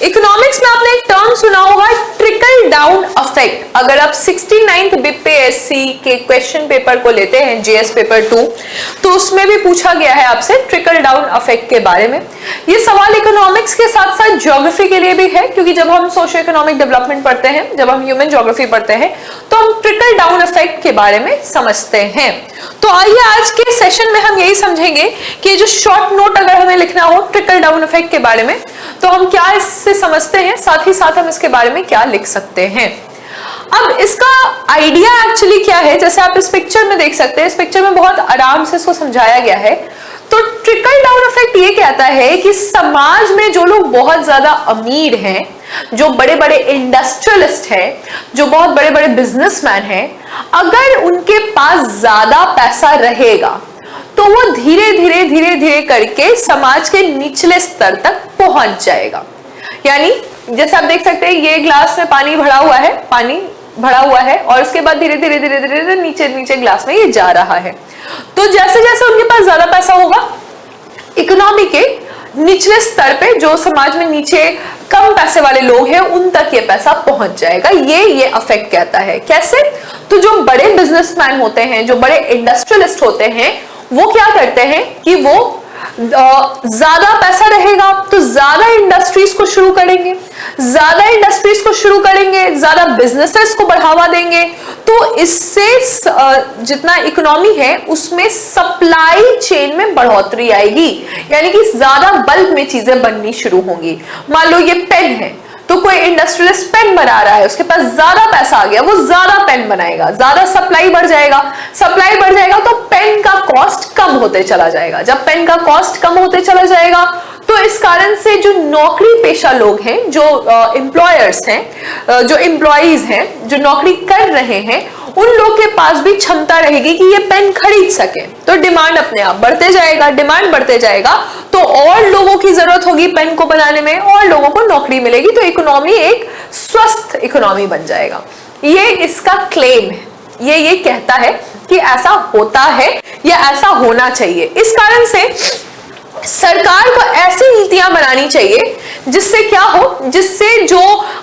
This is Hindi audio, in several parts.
इकोनॉमिक्स में आपने एक टर्म सुना होगा, ट्रिकल डाउन इफेक्ट। अगर आप 69th बीपीएससी के क्वेश्चन पेपर को लेते हैं, जीएस पेपर 2, तो उसमें भी पूछा गया है आपसे ट्रिकल डाउन इफेक्ट के बारे में। ये सवाल इकोनॉमिक्स के साथ साथ ज्योग्राफी के लिए भी है, क्योंकि जब हम सोशियो इकोनॉमिक डेवलपमेंट पढ़ते हैं, जब हम ह्यूमन ज्योग्राफी पढ़ते हैं, तो हम ट्रिकल डाउन इफेक्ट के बारे में समझते हैं। तो आइए आज के सेशन में हम यही समझेंगे कि जो शॉर्ट नोट अगर हमें लिखना हो ट्रिकल डाउन इफेक्ट के बारे में, तो हम क्या इससे समझते हैं, साथ ही साथ हम इसके बारे में क्या लिख सकते हैं। अब इसका आइडिया एक्चुअली क्या है, जैसे आप इस पिक्चर में देख सकते हैं, इस पिक्चर में बहुत आराम से इसको समझाया गया है। तो ट्रिकल डाउन इफेक्ट ये कहता है कि समाज में जो लोग बहुत ज्यादा अमीर हैं, जो बड़े बड़े इंडस्ट्रियलिस्ट हैं, जो बहुत बड़े बड़े बिजनेसमैन हैं, अगर उनके पास ज्यादा पैसा रहेगा तो वो धीरे धीरे धीरे धीरे करके समाज के निचले स्तर तक पहुंच जाएगा। यानी जैसे आप देख सकते हैं, ये ग्लास में पानी भरा हुआ है और उसके बाद धीरे धीरे धीरे धीरे नीचे नीचे ग्लास में ये जा रहा है। तो जैसे जैसे उनके पास ज्यादा पैसा होगा, इकोनॉमी के निचले स्तर पे जो समाज में नीचे कम पैसे वाले लोग हैं, उन तक ये पैसा पहुंच जाएगा। ये अफेक्ट कहता है। कैसे? तो जो बड़े बिजनेसमैन होते हैं, जो बड़े इंडस्ट्रियलिस्ट होते हैं, वो क्या करते हैं कि वो ज्यादा पैसा रहेगा तो ज्यादा इंडस्ट्रीज को शुरू करेंगे, ज्यादा बिजनेसेस को बढ़ावा देंगे। तो इससे जितना इकोनॉमी है उसमें सप्लाई चेन में बढ़ोतरी आएगी, यानी कि ज्यादा बल्क में चीजें बननी शुरू होंगी। मान लो ये पेन है, तो कोई इंडस्ट्रियलिस्ट पेन बना रहा है, उसके पास ज्यादा पैसा आ गया, वो ज्यादा पेन बनाएगा, ज्यादा सप्लाई बढ़ जाएगा तो पेन का कॉस्ट कम होते चला जाएगा। जब पेन का कॉस्ट कम होते चला जाएगा तो इस कारण से जो नौकरी पेशा लोग हैं, जो एम्प्लॉयर्स हैं, जो एम्प्लॉइज हैं, जो नौकरी कर रहे हैं, उन लोग के पास भी क्षमता रहेगी कि ये पेन खरीद सके। तो डिमांड अपने आप बढ़ते जाएगा, तो और लोगों की जरूरत होगी पेन को बनाने में, और लोगों को नौकरी मिलेगी, तो इकोनॉमी एक स्वस्थ इकोनॉमी बन जाएगा। ये इसका क्लेम है, ये कहता है कि ऐसा होता है या ऐसा होना चाहिए। इस कारण से सरकार को ऐसी नीतियां बनानी चाहिए जिससे क्या हो, जिससे जो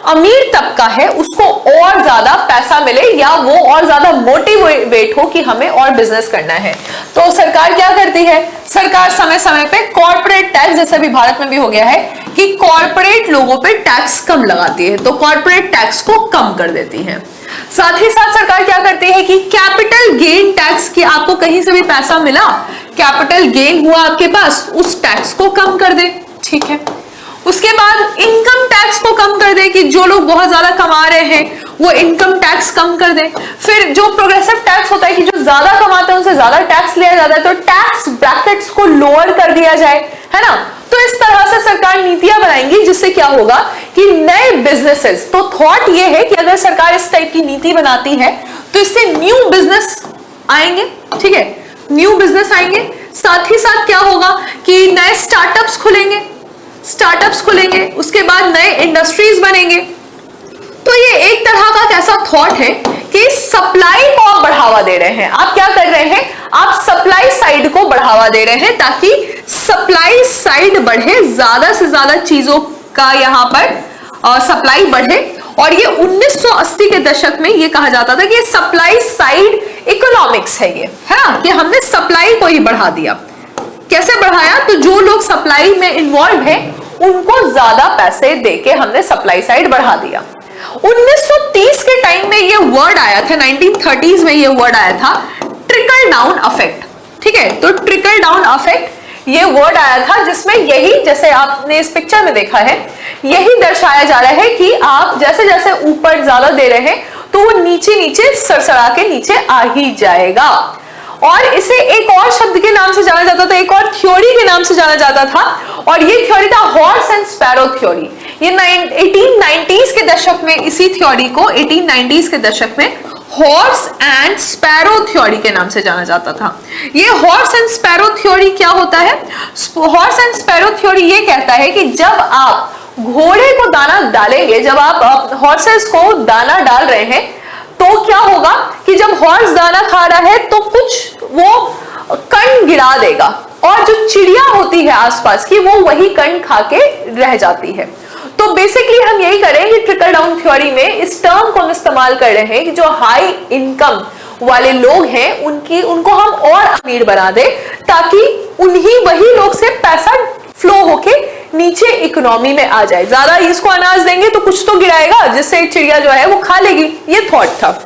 अमीर तबका है उसको और ज्यादा पैसा मिले, या वो और ज्यादा मोटिवेट हो कि हमें और बिजनेस करना है। तो सरकार क्या करती है? सरकार समय समय पे कॉर्पोरेट टैक्स, जैसे भी भारत में भी हो गया है कि कॉर्पोरेट लोगों पे टैक्स कम लगाती है, तो कॉर्पोरेट टैक्स को कम कर देती है। साथ ही साथ सरकार क्या करती है कि कैपिटल गेन टैक्स, की आपको कहीं से भी पैसा मिला, कैपिटल गेन हुआ आपके पास, उस टैक्स को कम कर दे। ठीक है। उसके बाद इनकम टैक्स को कम कर दे, कि जो लोग बहुत ज्यादा कमा रहे हैं वो इनकम टैक्स कम कर दे। फिर जो प्रोग्रेसिव टैक्स होता है कि जो ज्यादा कमाते हैं उनसे ज्यादा टैक्स लिया जाता है, तो टैक्स ब्रैकेट्स को लोअर कर दिया जाए, है ना। तो इस तरह से सरकार नीतियां बनाएंगी जिससे क्या होगा कि नए बिजनेसेस, तो थॉट ये है कि अगर सरकार इस टाइप की नीति बनाती है तो इससे न्यू बिजनेस आएंगे। ठीक है, न्यू बिजनेस आएंगे। साथ ही साथ क्या होगा कि नए स्टार्टअप्स खुलेंगे, उसके बाद नए इंडस्ट्रीज बनेंगे। तो ये एक तरह का कैसा थॉट है कि सप्लाई को आप बढ़ावा दे रहे हैं। आप क्या कर रहे हैं? आप सप्लाई साइड को बढ़ावा दे रहे हैं, ताकि सप्लाई साइड बढ़े, ज्यादा से ज्यादा चीजों का यहाँ पर सप्लाई बढ़े। और ये 1980 के दशक में ये कहा जाता था कि सप्लाई साइड इकोनॉमिक्स है, ये है ना, कि हमने सप्लाई को ही बढ़ा दिया। कैसे बढ़ाया? तो जो लोग सप्लाई में इन्वॉल्व हैं उनको ज्यादा पैसे देके हमने सप्लाई साइड बढ़ा दिया। 1930 के टाइम में ये वर्ड आया था, 1930s में ये वर्ड आया था, ट्रिकल डाउन इफेक्ट। ठीक है, तो ट्रिकल डाउन इफेक्ट ये वर्ड आया था, जिसमें यही, जैसे आपने इस पिक्चर में देखा है, यही दर्शाया जा रहा है कि आप जैसे जैसे ऊपर ज्यादा दे रहे हैं तो वो नीचे नीचे सरसरा के नीचे आ ही जाएगा। और इसे एक और शब्द के नाम से जाना जाता था, एक और थ्योरी के नाम से जाना जाता था, और ये थ्योरी था हॉर्स एंड स्पैरो थ्योरी। ये 1890s के दशक में इसी थ्योरी को 1890s के दशक में हॉर्स एंड स्पैरो थ्योरी के नाम से जाना जाता था। ये हॉर्स एंड स्पैरो थ्योरी क्या होता है? हॉर्स एंड स्पैरो थ्योरी ये कहता है कि जब आप घोड़े को दाना डालेंगे, जब आप हॉर्सेस को दाना डाल रहे हैं, तो क्या होगा कि जब हॉर्स दाना खा रहा है तो कुछ वो कण गिरा देगा, और जो चिड़िया होती है आसपास की, वो वही कण खा के रह जाती है। तो बेसिकली हम यही करें कि ट्रिकल डाउन थ्योरी में इस टर्म को हम इस्तेमाल कर रहे हैं कि जो हाई इनकम वाले लोग हैं उनको हम और अमीर बना दे, ताकि वही लोग से पैसा फ्लो होके नीचे इकोनॉमी में आ जाए। ज्यादा इसको अनाज देंगे तो कुछ तो गिराएगा, जिससे चिड़िया जो है वो खा लेगी, ये थॉट था।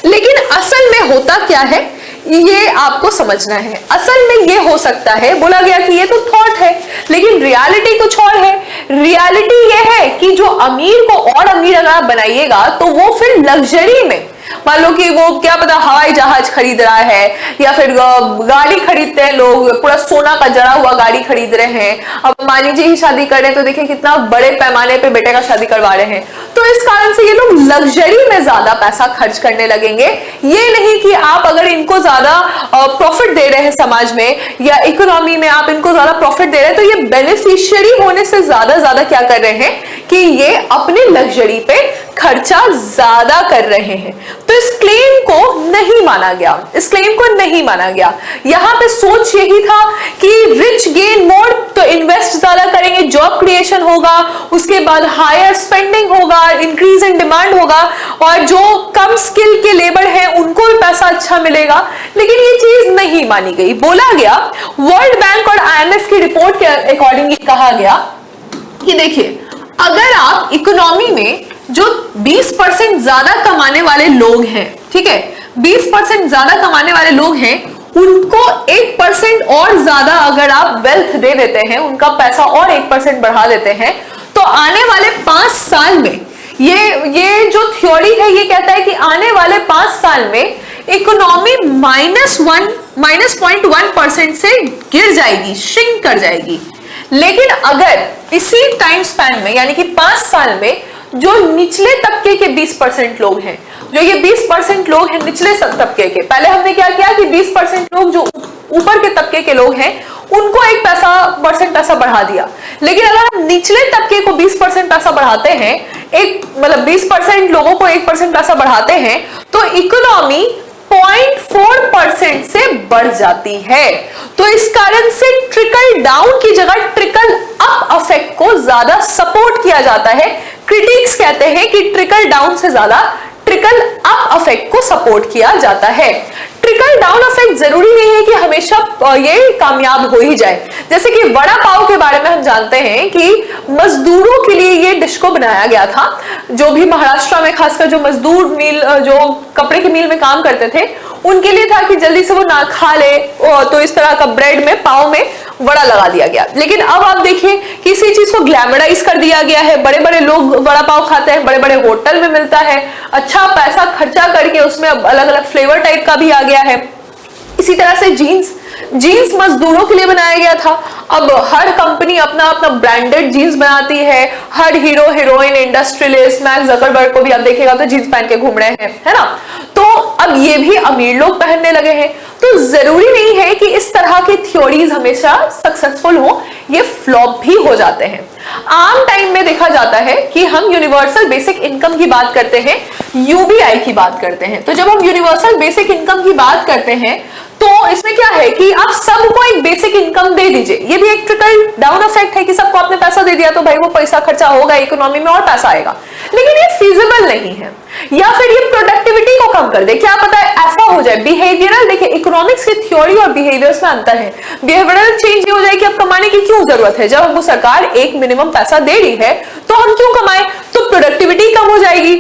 लेकिन असल में होता क्या है ये आपको समझना है। असल में ये हो सकता है, बोला गया कि ये तो थॉट है, लेकिन रियलिटी कुछ और है। रियलिटी ये है कि जो अमीर को और अमीर अगर आप बनाइएगा तो वो फिर लग्जरी में, मान लो कि वो क्या पता हवाई जहाज खरीद रहा है या फिर गाड़ी खरीदते हैं लोग, पूरा सोना का जड़ा हुआ गाड़ी खरीद रहे हैं। अब मानी जी ही शादी कर रहे हैं तो देखिए कितना बड़े पैमाने पे बेटे का शादी करवा रहे हैं। तो इस कारण से ये लोग लग्जरी में ज्यादा पैसा खर्च करने लगेंगे। ये नहीं कि आप अगर इनको ज्यादा प्रॉफिट दे रहे हैं समाज में या इकोनॉमी में, आप इनको ज्यादा प्रॉफिट दे रहे हैं तो ये बेनिफिशियरी होने से ज्यादा क्या कर रहे हैं कि ये अपने लग्जरी पे खर्चा ज्यादा कर रहे हैं। तो इस क्लेम को नहीं माना गया, यहां पे सोच यही था कि रिच गेन मोर, तो इन्वेस्ट ज्यादा करेंगे, जॉब क्रिएशन होगा, उसके बाद हायर स्पेंडिंग होगा, इंक्रीज इन डिमांड होगा, और जो कम स्किल के लेबर है उनको भी पैसा अच्छा मिलेगा। लेकिन ये चीज नहीं मानी गई। बोला गया, वर्ल्ड बैंक और IMF की रिपोर्ट के अकॉर्डिंग कहा गया कि देखिए, अगर आप इकोनॉमी में जो 20% ज्यादा कमाने वाले लोग हैं, ठीक है, 20% ज्यादा कमाने वाले लोग हैं, उनको 1% और ज्यादा अगर आप वेल्थ दे देते हैं, उनका पैसा और 1% बढ़ा देते हैं, तो आने वाले 5 साल में ये जो थ्योरी है ये कहता है कि आने वाले 5 साल में इकोनॉमी -0.1% से गिर जाएगी, श्रिंक कर जाएगी। लेकिन अगर इसी टाइम स्पैन में, यानी कि 5 साल में, जो निचले तबके के 20% लोग हैं, जो ये 20% लोग हैं निचले तबके के, पहले हमने क्या किया कि 20% लोग जो ऊपर के तबके के लोग हैं उनको 1% पैसा बढ़ा दिया। लेकिन अगर हम निचले तबके को 20% पैसा बढ़ाते हैं, मतलब 20% लोगों को 1% पैसा बढ़ाते हैं, तो इकोनॉमी 0.4% से बढ़ जाती है। तो इस कारण से ट्रिकल डाउन की जगह ट्रिकल अप इफेक्ट को ज्यादा सपोर्ट किया जाता है। क्रिटिक्स कहते हैं कि ट्रिकल डाउन से ज्यादा ट्रिकल अप इफेक्ट को सपोर्ट किया जाता है। ट्रिकल डाउन इफेक्ट जरूरी नहीं है कि हमेशा ये कामयाब हो ही जाए। जैसे कि वड़ा पाव के बारे में हम जानते हैं कि मजदूरों के लिए ये डिश को बनाया गया था। जो भी महाराष्ट्र में खासकर जो मजदूर मिल, जो कपड़े की मिल में काम करते थे, उनके लिए था कि जल्दी से वो ना खा ले, तो इस तरह का ब्रेड में, पाव में वड़ा लगा दिया गया। लेकिन अब आप देखिए किसी चीज को ग्लैमराइज कर दिया गया है, बड़े बड़े लोग वड़ा पाव खाते हैं, बड़े बड़े होटल में मिलता है, अच्छा पैसा खर्चा करके उसमें अलग अलग फ्लेवर टाइप का भी आ गया है। इसी तरह से जीन्स मजदूरों के लिए बनाया गया था। अब हर कंपनी अपना अपना ब्रांडेड जीन्स बनाती है। हर hero heroine, industrialist, Mark Zuckerberg को भी आप देखिएगा तो जीन्स पहन के घूम रहे हैं, है ना। तो अब ये भी अमीर लोग पहनने लगे हैं। तो जरूरी नहीं है कि इस तरह की थ्योरीज हमेशा सक्सेसफुल हो, ये फ्लॉप भी हो जाते हैं। आम टाइम में देखा जाता है कि हम यूनिवर्सल बेसिक इनकम की बात करते हैं, यूबीआई की बात करते हैं। तो जब हम यूनिवर्सल बेसिक इनकम की बात करते हैं तो इसमें क्या है कि आप सबको एक बेसिक इनकम दे दीजिए। ये भी एक ट्रिकल डाउन इफेक्ट है कि सबको आपने पैसा दे दिया तो भाई वो पैसा खर्चा होगा, इकोनॉमी में और पैसा आएगा। लेकिन ये फिजिबल नहीं है, या फिर ये प्रोडक्टिविटी को कम कर दे। क्या पता है ऐसा हो जाए बिहेवियरल, देखिए इकोनॉमिक्स की थ्योरी और बिहेवियर्स में अंतर है। बिहेवियरल चेंज ये हो जाए कि अब कमाने की क्यों जरूरत है, जब हमको सरकार एक मिनिमम पैसा दे रही है तो हम क्यों कमाएं। तो प्रोडक्टिविटी कम हो जाएगी,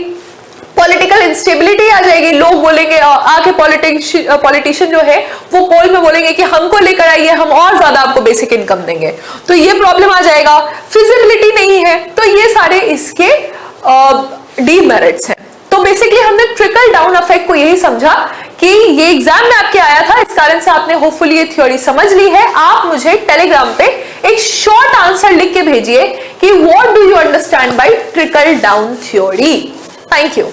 पॉलिटिकल इंस्टेबिलिटी आ जाएगी। लोग बोलेंगे, आके पॉलिटिशियन जो है वो पोल में बोलेंगे कि हमको लेकर आइए, हम और ज्यादा आपको बेसिक इनकम देंगे, तो ये प्रॉब्लम आ जाएगा। फिजिबिलिटी नहीं है, तो ये सारे इसके डीमेरिट्स हैं। तो बेसिकली हमने ट्रिकल डाउन इफेक्ट को यही समझा कि ये एग्जाम में आपके आया था, इस कारण से आपने होपफुली ये थ्योरी समझ ली है। आप मुझे टेलीग्राम पे एक शॉर्ट आंसर लिख के भेजिए कि what do you understand by trickle down theory. Thank you.